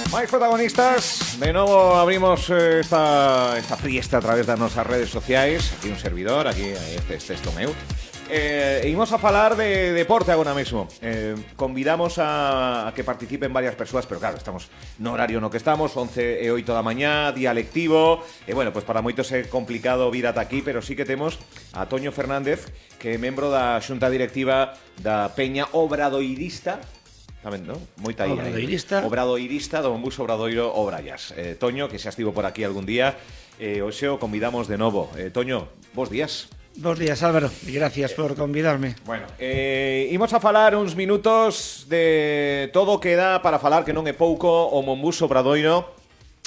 Máis protagonistas, de novo abrimos esta fiesta a través das nosas redes sociais. Aquí un servidor, aquí este texto meu. Imos a falar de deporte agora mesmo. Convidamos a que participen varias persoas, pero claro, estamos no horario no que estamos, 11:08 da mañá, día lectivo. Bueno, pues para moitos é complicado vir ata aquí, pero sí que temos a Toño Fernández, que é membro da xunta directiva da Peña Obradoirista. Tamén, non? Moita aí. Obradoirista do Monbus Obradoiro Obrallas. Toño, que xa estivo por aquí algún día, hoxe o convidamos de novo. Toño, bos días. Bos días, Álvaro, e gracias por convidarme. Bueno, imos a falar uns minutos de todo o que dá para falar, que non é pouco, o Monbus Obradoiro.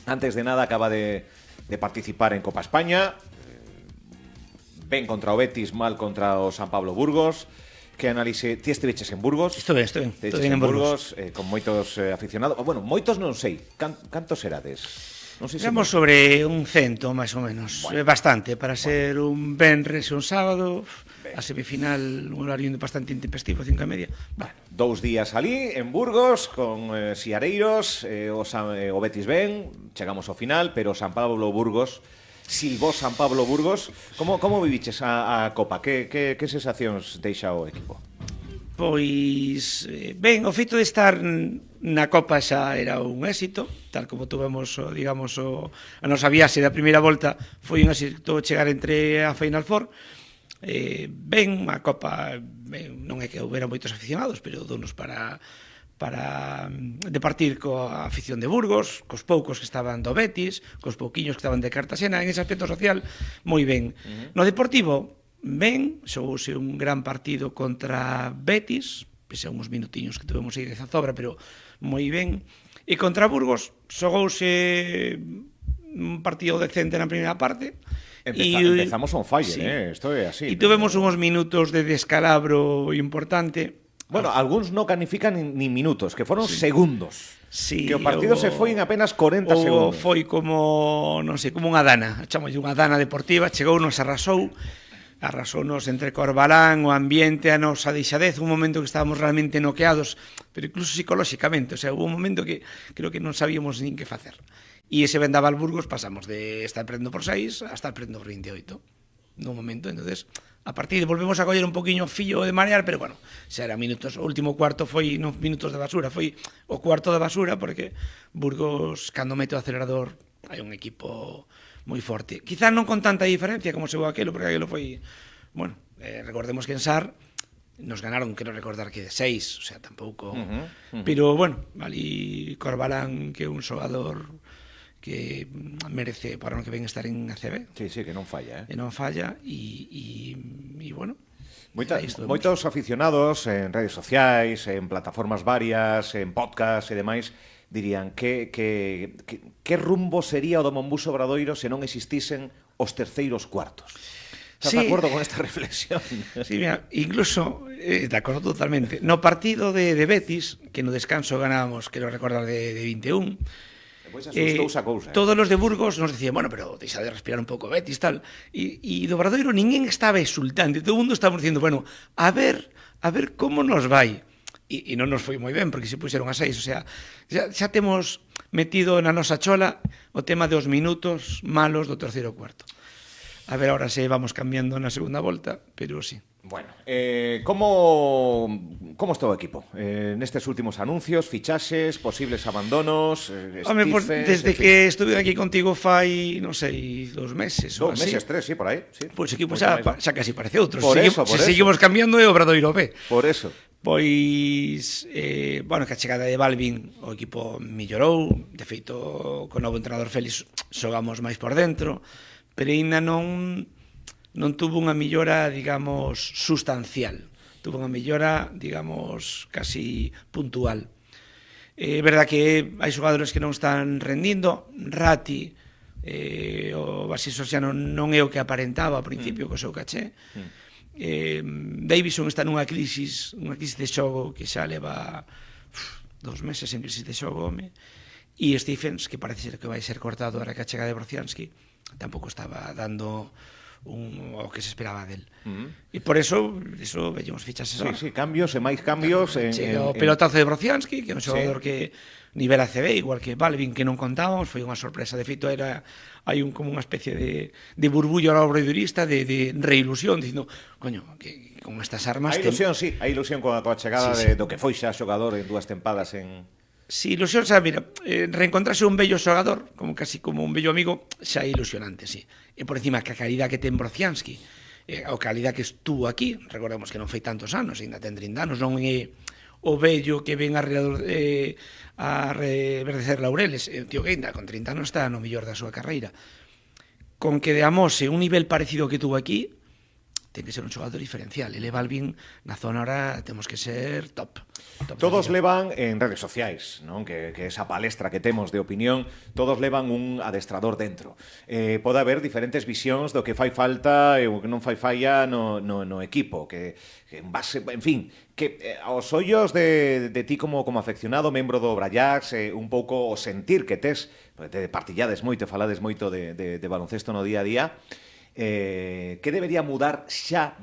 Antes de nada acaba de participar en Copa España. Ben contra o Betis, mal contra o San Pablo Burgos. Que analice, ti estiveches en Burgos? Estou ben en Burgos, con moitos aficionados. Bueno, moitos non sei, cantos serades? Non sei se Estamos sobre un 100, máis ou menos. Bueno. Bastante, para ser un venres e un sábado. A semifinal, un horario bastante intempestivo, 5:30. Bueno, 2 días ali, en Burgos, con Siareiros, o Betis ben, chegamos ao final, pero San Pablo Burgos, silvó San Pablo Burgos. Como viviches a Copa? Que sensacións deixa o equipo? Pois, ben, o feito de estar na Copa xa era un éxito, tal como tuvemos, digamos, a nosa viaxe da primeira volta, foi un éxito chegar entre a Final Four. Ben, a Copa, ben, non é que houbera moitos aficionados, pero donos para departir coa afición de Burgos, cos poucos que estaban do Betis, cos pouquiños que estaban de Cartagena, en ese aspecto social, moi ben. No deportivo, ben, xogouse un gran partido contra Betis, pese a uns minutiños que tuvemos aí de zozobra, pero moi ben. E contra Burgos, xogouse un partido decente na primeira parte. Empezamos on fire, sí. Isto é así. E tuvemos uns minutos de descalabro importante. Bueno, algúns non canifican ni minutos, que foron segundos. Sí, que o partido se foi en apenas 40 segundos. Foi como, non sei, como unha dana, chamamos unha dana deportiva, chegou, nos arrasounos entre Corbalán, o ambiente, a nosa deixadez, un momento que estábamos realmente noqueados, pero incluso psicolóxicamente, o sea, hubo un momento que creo que non sabíamos nin que facer. E ese Vendaval Burgos pasamos de estar prendo por 6 a estar prendo por 28 nun momento, entonces a partir de volvemos a coller un poquinho fillo de marear, pero bueno, xa era minutos, o último cuarto foi non minutos de basura, foi o cuarto de basura, porque Burgos, cando mete o acelerador, hai un equipo moi forte. Quizás non con tanta diferencia como chegou aquelo, porque aquelo foi, bueno, recordemos que en SAR nos ganaron, quero recordar que de 6, o sea, tampouco, pero bueno, ali Corbalán, que é un xogador que merece para o que ven estar en ACB. Sí, que non falla, E non falla, e bueno. Moitos aficionados en redes sociais, en plataformas varias, en podcast e demais, dirían que rumbo sería o do Monbus Obradoiro se non existisen os terceiros cuartos. Estás de acordo con esta reflexión? Sí, mira, incluso, de acordo totalmente. No partido de Betis, que no descanso ganábamos, quero recordar, de 21, Pois asustouse a cousa. Todos os de Burgos nos decían, bueno, pero deixa de respirar un pouco Betis, tal. E do Obradoiro ninguén estaba exultante, todo o mundo estaba dicindo, bueno, a ver como nos vai. E non nos foi moi ben, porque se puxeron a 6, o sea, xa temos metido na nosa chola o tema dos minutos malos do terceiro cuarto. A ver, ahora se vamos cambiando na segunda volta, pero sí. Bueno, como está o equipo? Nestes últimos anuncios, fichaxes, posibles abandonos, Home, pues, desde que estuve aquí contigo fai, non sei, 2 meses. 2 meses, 3, sí, por aí. Sí. Pois o equipo xa casi parece outro. Por eso. Seguimos cambiando e o Obradoiro B. Por eso. Pois, bueno, que a chegada de Balvin o equipo mellorou. De feito, con o novo entrenador Félix xogamos máis por dentro, pero ainda non tuvo unha millora, digamos, sustancial. Tuvo unha millora, digamos, casi puntual. É verdad que hai xogadores que non están rendindo. Rati, o Basiso xa non é o que aparentaba ao principio co seu caché. Davison está nunha crisis de xogo que xa leva 2 meses en crisis de xogo, home. E Stephens, que parece ser que vai ser cortado ahora que a chega de Brociansky, tampouco estaba dando o que se esperaba del. E por eso vellemos fichases Sí, cambios e máis cambios chega o pelotazo de Brocianski, que é un xogador que nivel ACB, igual que Balvin, que non contábamos, foi unha sorpresa. De feito, hai como unha especie de burbullo obradoirista, de reilusión, dicindo, coño, que con estas armas... Hai ilusión, sí, hai ilusión coa chegada do que foi xa xogador en 2 tempadas en... Si, ilusión, xa, mira, reencontrarse un bello xogador, casi como un bello amigo, xa é ilusionante, sí. E por encima, que a calidad que ten Brocianski, a calidad que estuvo aquí, recordemos que non foi tantos anos, ainda ten 30 anos, non é o bello que ven alrededor a reverdecer laureles. O tío que ainda con 30 anos está no mellor da súa carreira. Con que de amose un nivel parecido ao que tuvo aquí, ten que ser un xogador diferencial. Ele Balvin na zona ahora temos que ser top. Todos levan en redes sociais, non? Que esa palestra que temos de opinión, todos levan un adestrador dentro. Pode haber diferentes visións do que fai falta e o que non fai falla no equipo, que en base, en fin, que aos ollos de ti como afeccionado, membro do Braiacs, un pouco o sentir que tes, te partillades moito, falades moito de baloncesto no día a día, que debería mudar xa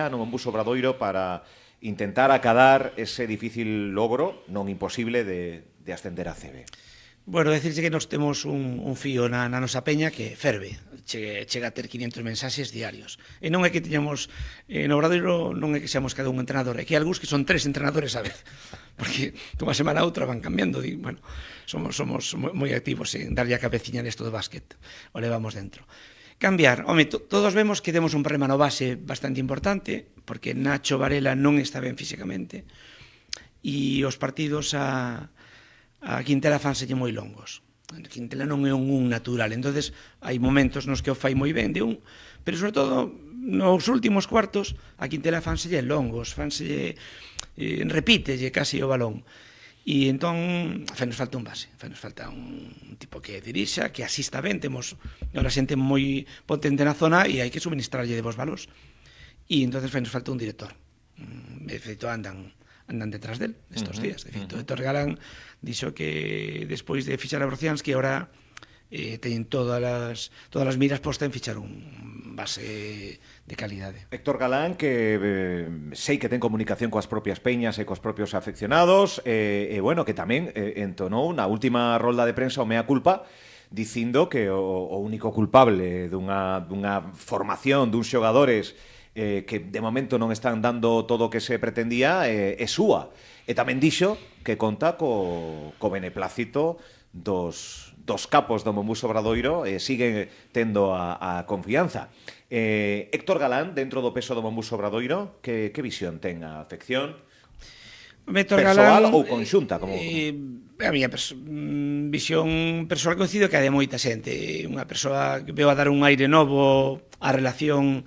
no Mombús Obradoiro para intentar acadar ese difícil logro, non imposible, de ascender a CB? Bueno, decirse que nos temos un fío na nosa peña que ferve, chega a ter 500 mensaxes diarios. E non é que teñamos, no Obradoiro non é que seamos cada un entrenador, é que hai algúns que son 3 entrenadores a vez, porque dunha semana a outra van cambiando. Bueno, somos moi activos en darlle a cabeciña nesto do básquet, o levamos dentro. Cambiar, home, todos vemos que temos un problema no base bastante importante, porque Nacho Varela non está ben físicamente, e os partidos a Quintela fanselle moi longos. Quintela non é un natural, entonces hai momentos nos que o fai moi ben de un, pero sobre todo nos últimos cuartos a Quintela fanselle longos, repítelle casi o balón. E entón, nos falta un base, nos falta un tipo que dirixa, que asista ben, temos unha xente moi potente na zona e hai que suministrarlle de vos balos. E entón nos falta un director. De feito, andan detrás del estos días. De feito, Héctor Galán dixo que despois de fichar a Brocianski, ahora teñen todas as miras postas en fichar un base de calidade. Héctor Galán, que sei que ten comunicación coas propias peñas e cos propios afeccionados, e bueno, que tamén entonou na última rolda de prensa o mea culpa, dicindo que o único culpable dunha formación duns xogadores que de momento non están dando todo o que se pretendía é súa. E tamén dixo que conta co beneplácito dos capos do Mombús Obradoiro, sigue tendo a confianza. Héctor Galán, dentro do peso do Mombús Obradoiro, que visión ten a afección? Persoal ou conxunta? A miña visión persoal coincido que a de moita xente. Unha persoa que veo a dar un aire novo á relación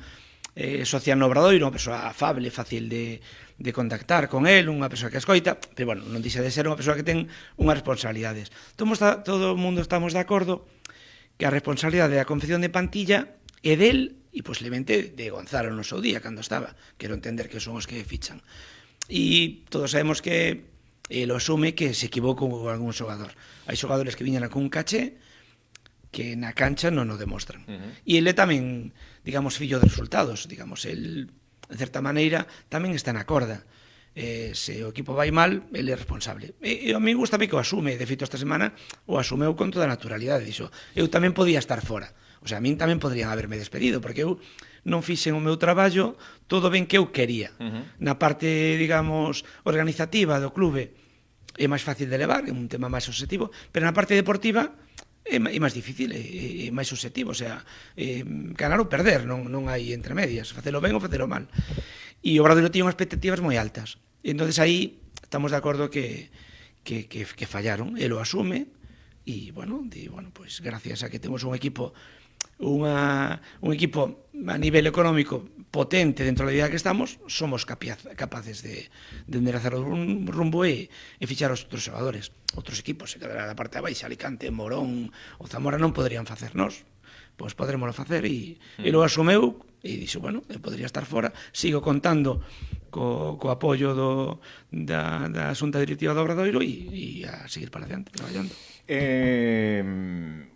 social no Obradoiro, unha persoa afable, fácil de contactar con el, unha persoa que escoita, pero bueno, non deixa de ser unha persoa que ten unhas responsabilidades. Todo o mundo estamos de acordo que a responsabilidade da confección de plantilla é del e posiblemente de Gonzalo no seu día, cando estaba. Quero entender que son os que fichan. E todos sabemos que ele asume que se equivocou con algún xogador. Hai xogadores que viñan con un caché que na cancha non o demostran. E ele tamén, digamos, fillo de resultados, digamos, el, de certa maneira, tamén está na corda. Se o equipo vai mal, ele é responsable. E a mí gustame que o asume, de feito esta semana o asumeu con toda a naturalidade, dixo, eu tamén podía estar fora. O sea, a min tamén podrían haberme despedido, porque eu non fixen o meu traballo todo ben que eu quería. Na parte, digamos, organizativa do clube é máis fácil de levar, é un tema máis obxectivo, pero na parte deportiva é máis difícil, é máis subjetivo, o sea, ganar ou perder, non hai entre medias, facelo ben ou facelo mal. E o Obradoiro tiña unhas expectativas moi altas. E entonces aí estamos de acordo que fallaron, ele o asume, e, bueno, pues gracias a que temos un equipo un equipo a nivel económico potente dentro da vida que estamos, somos capaces de enderezar o rumbo e fichar os outros xogadores, outros equipos, se quedara da parte de baixa, Alicante, Morón ou Zamora non poderían facernos, pois podremoslo facer, e lo asumeu e dixo, bueno, eu podría estar fora, sigo contando co apoio da Xunta Directiva do Obradoiro e a seguir para adiante, traballando.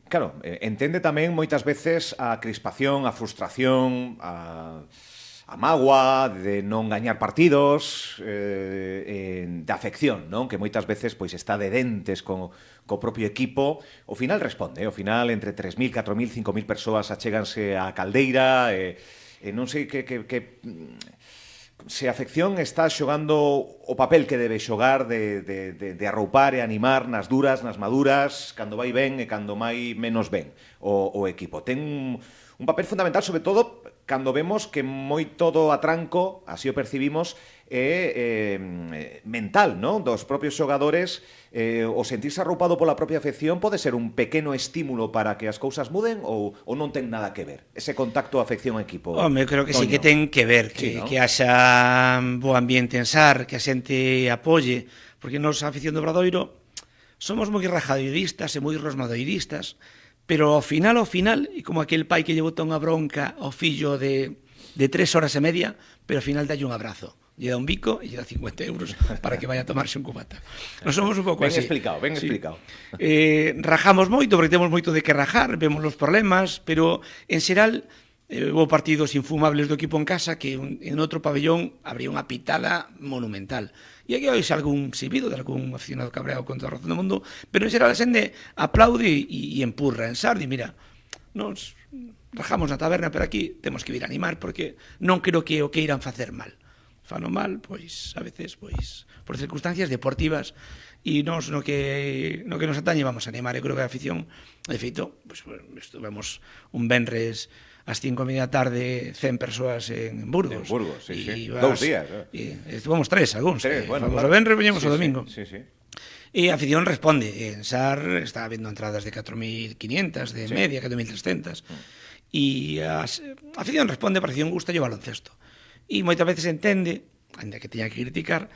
Claro, entende tamén moitas veces a crispación, a frustración, a mágoa de non gañar partidos, de afección, non? Que moitas veces pois está de dentes co propio equipo. Ao final responde, ao final entre 3.000, 4.000, 5.000 persoas achéganse á caldeira, non sei que se a afección está xogando o papel que debe xogar de arroupar e animar nas duras, nas maduras, cando vai ben e cando vai menos ben o equipo. Ten un papel fundamental, sobre todo cando vemos que moito do atranco, así o percibimos, é mental, non? Dos propios xogadores, o sentirse arroupado pola propia afección pode ser un pequeno estímulo para que as cousas muden ou non ten nada que ver? Ese contacto afección-equipo. Home, creo que sí que ten que ver, que, sí, ¿no? que haxa bo ambiente en SAR, que a xente apoie, porque nos, a afición do Obradoiro, somos moi rajadoiristas e moi rosmadoiristas, pero ao final, e como aquel pai que lle bota unha bronca ao fillo de 3 horas e media, pero ao final dalle un abrazo, lle dá un bico e lle dá 50 euros para que vaya a tomarse un cubata. Nos somos un pouco ben así. explicado, ben sí. explicado. Rajamos moito, porque temos moito de que rajar, vemos os problemas, pero en xeral houve partidos infumables do equipo en casa que en outro pabellón habría unha pitada monumental. E aquí hoxe algún silbido de algún aficionado cabreado contra a razón do mundo, pero en xeral a xente aplaude e empurra en Sardi, mira, nos rajamos na taberna, pero aquí temos que vir a animar porque non creo que o que irán facer mal. Fano mal, pois, a veces, pois, por circunstancias deportivas e nos no que nos atañe vamos a animar. Eu creo que a afición, de feito, pois, estuvemos un venres ás 5:30 da tarde 100 persoas en Burgos. En Burgos, sí, sí. Vas, 2 días. Estuvamos 3, algúns. Bueno, Fomos claro. o venres, veñemos Sí, o domingo. Sí, sí. E a afición responde. En SAR está habendo entradas de 4.500, de Sí. media, 4.300. E a afición responde, a afición gusta o baloncesto. E moitas veces entende, ainda que teña que criticar,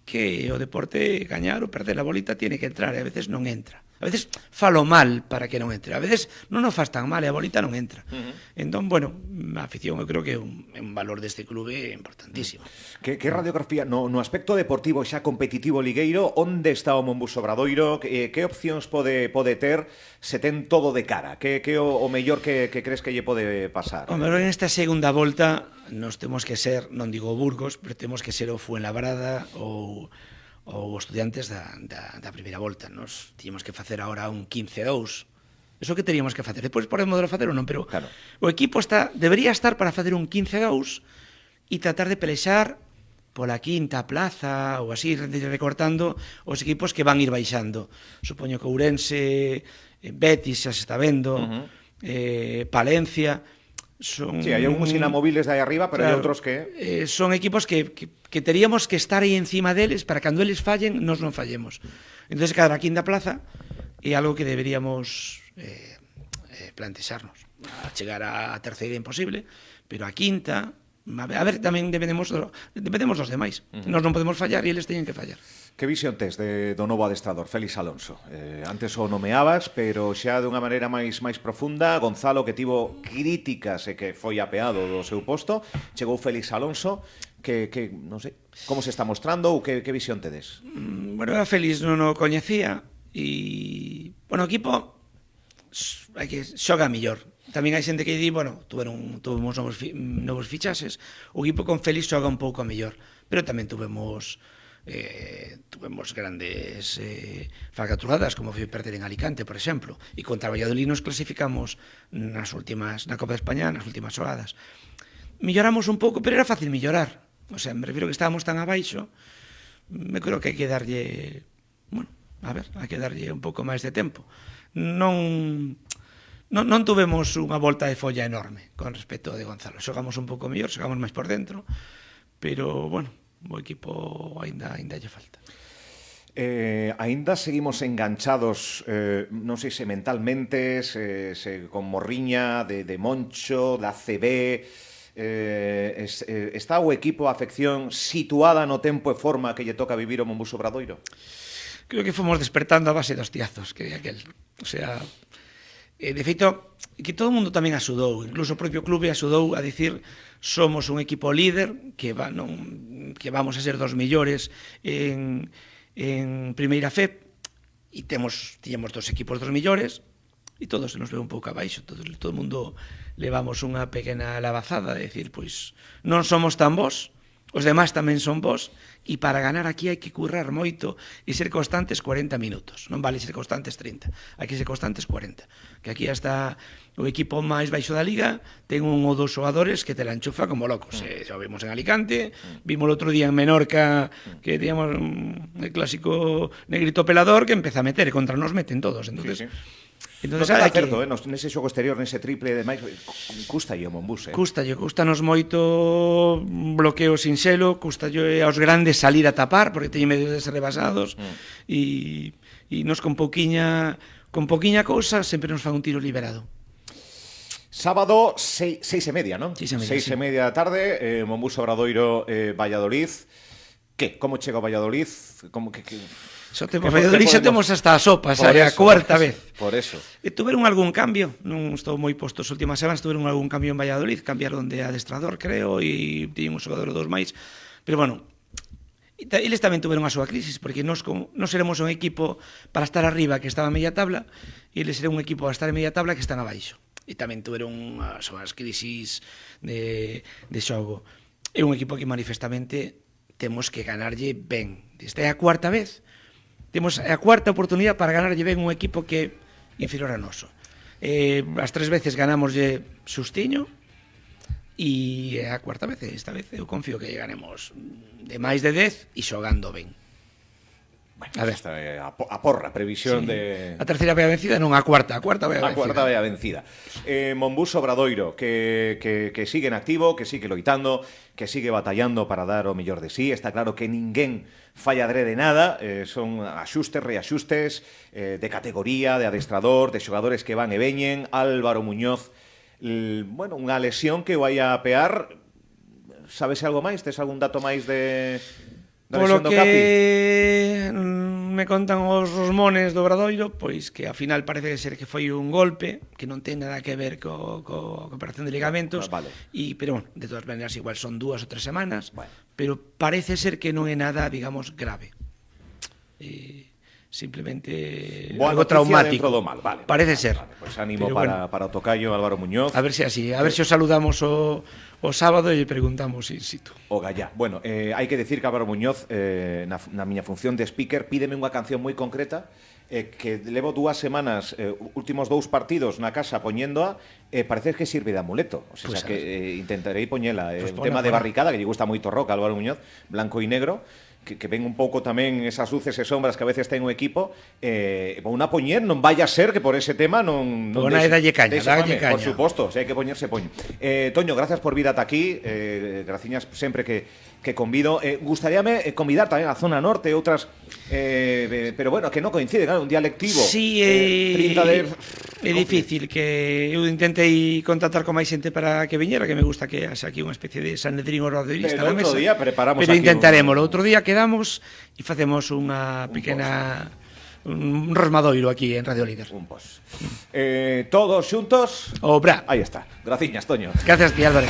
que o deporte gañar ou perder a bolita tiene que entrar, e a veces non entra. A veces falo mal para que non entre, a veces non o faz tan mal e a bolita non entra. Entón, bueno, a afición eu creo que é un valor deste clube importantísimo. Que radiografía, no aspecto deportivo xa competitivo ligueiro, onde está o Monbus Obradoiro? Que opcións pode ter se ten todo de cara? Que o mellor que crees que lle pode pasar? O mellor en esta segunda volta nos temos que ser, non digo o Burgos, pero temos que ser o Fuenlabrada ou Estudiantes da primeira volta. Nos tiñamos que facer agora un 15-2. Eso que teríamos que facer. Depois podemos facer ou non, pero claro, o equipo debería estar para facer un 15-2 e tratar de pelexar pola quinta plaza ou así, recortando os equipos que van ir baixando. Supoño que Ourense, Betis xa se está vendo, Palencia. Sí, hai algúns inamovibles de aí arriba, pero claro, hai outros que... son equipos que teríamos que estar aí encima deles para cando eles fallen, nos non fallemos. Entón, cada quinta plaza é algo que deberíamos plantexarnos. A chegar á terceira imposible, pero a quinta... A ver, tamén dependemos dos demais. Nos non podemos fallar e eles teñen que fallar. Que visión tes do novo adestrador, Félix Alonso? Antes o nomeabas, pero xa de unha maneira máis profunda. Gonzalo, que tivo críticas e que foi apeado do seu posto. Chegou Félix Alonso, que non sei, como se está mostrando ou que visión tedes? Bueno, a Félix non o coñecía e, bueno, o equipo hai que xoga mellor. Tamén hai xente que di, bueno, tuvemos novos fichaxes, o equipo con Félix xoga un pouco mellor, pero tamén tuvemos grandes falcatruadas, como foi perder en Alicante, por exemplo, e contra Valladolid nos clasificamos na Copa de España nas últimas xogadas. Milloramos un pouco, pero era fácil millorar. O sea, me refiro que estábamos tan abaixo, me creo que hai que darlle, bueno, a ver, hai que darlle un pouco máis de tempo. Non tuvemos unha volta de folla enorme con respecto de Gonzalo. Xogamos un pouco mellor, xogamos máis por dentro, pero, bueno, o equipo aínda lle falta. Aínda seguimos enganchados, non sei se mentalmente, se con morriña de Moncho, da CB, está o equipo, a afección, situada no tempo e forma que lle toca vivir o Monbus Obradoiro? Creo que fomos despertando a base dos tiazos que de aquel. O sea... De feito, que todo o mundo tamén axudou, incluso o propio clube axudou a dicir somos un equipo líder que vamos a ser dos mellores en Primeira FEP e tiñamos dos equipos dos mellores e todo se nos ve un pouco abaixo, todo o mundo levamos unha pequena lavazada de decir, pois non somos tan bons, os demás tamén son bons, e para ganar aquí hai que currar moito e ser constantes 40 minutos. Non vale ser constantes 30, hai que ser constantes 40. Que aquí hasta o equipo máis baixo da liga ten un ou dous xogadores que te la enchufa como locos. Xa o vimos en Alicante, vimos o outro día en Menorca que teníamos el clásico negrito pelador que empeza a meter, e contra nos meten todos. Entonces, Entonces, non está certo, nese xogo exterior, nese triple de máis, custalle o Monbus, Custanos moito bloqueo sinxelo, custalle aos grandes salir a tapar, porque teñen medio de ser rebasados, e nos con pouquiña cousa sempre nos fan un tiro liberado. Sábado, 6:30, non? 6:30 da tarde, Monbus Obradoiro, Valladolid. Que? Como chega o Valladolid? Como que... Valladolid xa temos hasta a sopa, xa é a cuarta vez. Por eso. Tuveron algún cambio, non estou moi posto as últimas semanas, tuveron algún cambio en Valladolid, cambiaron de adestrador, creo, e tiñen un xogador ou dos máis, pero bueno, eles tamén tuveron a súa crisis, porque nós éramos un equipo para estar arriba que estaba a media tabla, e eles eran un equipo para estar a media tabla que están abaixo, e tamén tuveron as súas crisis de xogo. É un equipo que manifestamente temos que ganarlle ben. Esta é a cuarta vez. Temos a cuarta oportunidade para ganarlle ben un equipo que é inferior a noso. As 3 veces ganamoslle sustiño e a cuarta vez, esta vez eu confío que ganemos de máis de 10 e xogando ben. Bueno, a ver, esta é a porra, previsión de... A terceira vai a vencida, non a cuarta vai a vencida. A cuarta vai a vencida. Monbus Obradoiro, que sigue en activo, que sigue loitando, que sigue batallando para dar o mellor de sí. Está claro que ninguén falla de nada, son axustes, reaxustes de categoría, de adestrador, de xogadores que van e veñen. Álvaro Muñoz, bueno, unha lesión que vai a pear. Sabes algo máis? Tes algún dato máis de... Polo que me contan os mones do Obradoiro, pois que ao final parece ser que foi un golpe que non ten nada que ver co operación de ligamentos, vale. Pero bueno, de todas maneiras igual son 2 ou 3 semanas, bueno. Pero parece ser que non é nada, digamos, grave. Simplemente algo traumático. Do mal. Vale, parece ser. Vale. Pues ánimo para o tocayo Álvaro Muñoz. A ver se así, a ver se os saludamos o sábado e lle preguntamos in situ. O Gallá. Bueno, hai que decir que Álvaro Muñoz, na miña función de speaker, pídeme unha canción moi concreta que levo 2 semanas, últimos 2 partidos na casa poñéndoa, parece que sirve de amuleto. O sea, pues que intentarei poñela. Pues un tema de barricada, que lle gusta moito rock a Álvaro Muñoz, blanco e negro, que ven un pouco tamén esas luces e sombras que a veces ten o equipo, vou na poñer, non vaya a ser que por ese tema non dalle caña. Por suposto, se hai que poñer, se poñe. Toño, gracias por vir ata aquí, graciñas sempre que convido. Gustaríame convidar tamén a zona norte, outras, pero bueno, que non coincide, claro, un día lectivo. Sí, é difícil, que eu intentei contactar con máis xente para que viñera, que me gusta que haxa aquí unha especie de Sanedrín obradoirista na mesa. Outro día preparamos pero intentaremos, outro día quedamos e facemos unha pequena un rosmadoiro aquí en Radio Líder. Un pos. Todos xuntos. Obra. Aí está. Graciñas, Toño. Gracias, tía Álvarez.